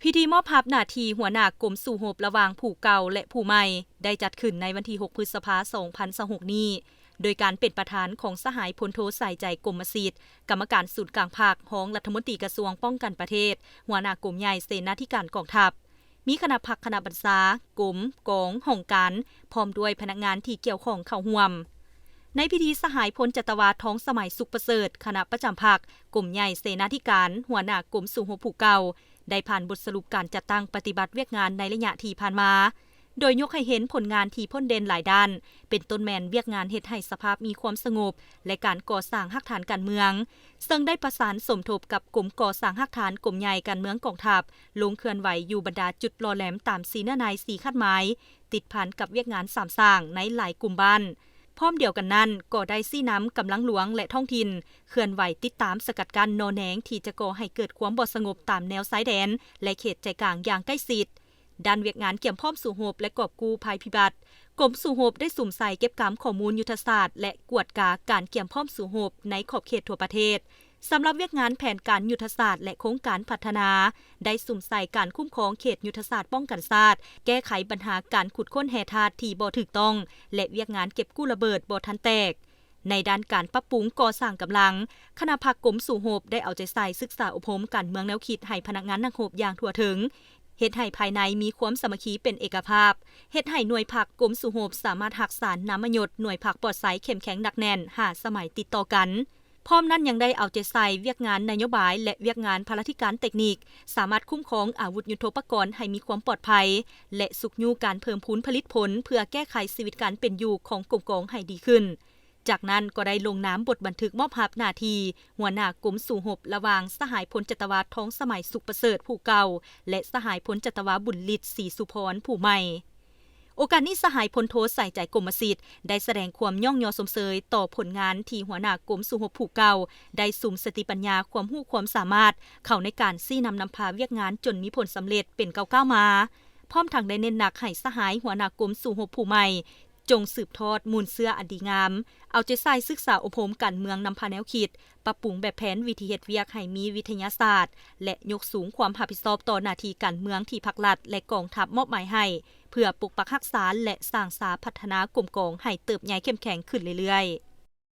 พิธีมอบภาพหน้าที่หัวหน้ากรมสู่หบระหว่างผู้เก่าและผู้ใหม่ได้จัดขึ้นในวันที่ 6 พฤษภาคม 2026 นี้โดยการเป็นประธานของสหายพลโทใส่ใจกรมศิษย์กรรมการศูนย์กลางภาคของรัฐมนตรีกระทรวงป้องกันประเทศหัวหน้ากรมใหญ่เสนาธิการกองทัพมีคณะพักคณะบรรษากรมกองห้องการพร้อมด้วยพนักงานที่เกี่ยวข้องเข้าร่วมในพิธีสหายพลจัตวาท้องสมัยสุขประเสริฐคณะประจำภาคกรมใหญ่เสนาธิการหัวหน้ากรมสู่หบผู้เก่าได้ผ่านบทสรุปการจัดตั้งปฏิบัติเวียกงานในระยะที่ผ่านมาโดยยกให้เห็นผลงานที่พ้นเด่นหลายด้านเป็นต้นแมนเวียกงานเฮ็ดให้สภาพมีความสงบและการก่อสร้างรากฐานการเมืองซึ่งได้ประสานสมทบกับกรมก่อสร้างรากฐานกรมใหญ่การเมืองกองทัพลงเคลื่อนไหวอยู่บรรดาจุดรอแหลมตามสีเนื้อในสีคาดหมายติดพันกับเวียกงานสามสร้างในหลายกลุ่มบ้านพร้อมเดียวกันนั้นก็ได้ซี้น้ำกำลังหลวงและท้องถิ่นเคลื่อนไหวติดตามสกัดกั้นนอแหนงที่จะก่อให้เกิดความบ่สงบตามแนวชายแดนและเขตใจกลางอย่างใกล้ชิดด้านเวียกงานเกี่ยมพร้อมสู่หบและกอบกู้ภัยพิบัติกรมสู่หบได้สุ่มใส่เก็บกำข้อมูลยุทธศาสตร์และกวดกาการเกี่ยมพร้อมสู่หบในขอบเขตทั่วประเทศสำหรับเวียกงานแผนการยุทธศาสตร์และโครงการพัฒนาได้สุ่มใส่การคุ้มครองเขตยุทธศาสตร์ป้องกันชาติแก้ไขปัญหาการขุดค้นแร่ธาตุที่บ่ถูกต้องและเวียกงานเก็บกู้ระเบิดบ่ทันแตกในด้านการปรับปรุงก่อสร้างกำลังคณะพักกรมสู่หบได้เอาใจใส่ศึกษาอบรมการเมืองแนวคิดให้พนักงานนักรบอย่างทั่วถึงเฮ็ดให้ภายในมีความสามัคคีเป็นเอกภาพเฮ็ดให้หน่วยผักกรมสู่หบสามารถรักษาน้ำมะยดหน่วยผักปลอดภัยเข้มแข็งหนักแน่น5 สมัยติดต่อกันพร้อมนั้นยังได้เอาใจใส่เวียกงานนโยบายและเวียกงานภารกิจการเทคนิคสามารถคุ้มครองอาวุธยุทโธปกรณ์ให้มีความปลอดภัยและสุขอยู่การเพิ่มพูนผลิตผลเพื่อแก้ไขชีวิตการเป็นอยู่ของกรมกองให้ดีขึ้นจากนั้นก็ได้ลงนามบทบันทึกมอบภาพหน้าที่หัวหน้ากรมสู่หบระหว่างสหายพลจัตวาท้องสมัยสุขประเสริฐผู้เก่าและสหายพลจัตวาบุญฤทธิ์ศรีสุพรผู้ใหม่โอกาสนี้สหายพลโทใส่ใจกรมศิษย์ได้แสดงความย่องยอสมเสยต่อผลงานที่หัวหน้ากรมสู่หบผู้เก่าได้สุ่มสติปัญญาความรู้ความสามารถเข้าในการซี้นำพาเวียกงานจนมีผลสำเร็จเป็นก้าวมาพร้อมทั้งได้เน้นหนักให้สหายหัวหน้ากรมสู่หบผู้ใหม่จงสืบทอดมูลเสื้ออันดีงามเอาใจใส่ศึกษาอบรมการเมืองนำพาแนวคิดปรับปรุงแบบแผนวิธีเฮ็ดเวียกให้มีวิทยาศาสตร์และยกสูงความรับผิดชอบต่อหน้าที่การเมืองที่ภาครัฐและกองทัพมอบหมายให้เพื่อปกปักรักษาและสร้างสาพัฒนากรมกองให้เติบใหญ่เข้มแข็งขึ้นเรื่อยๆ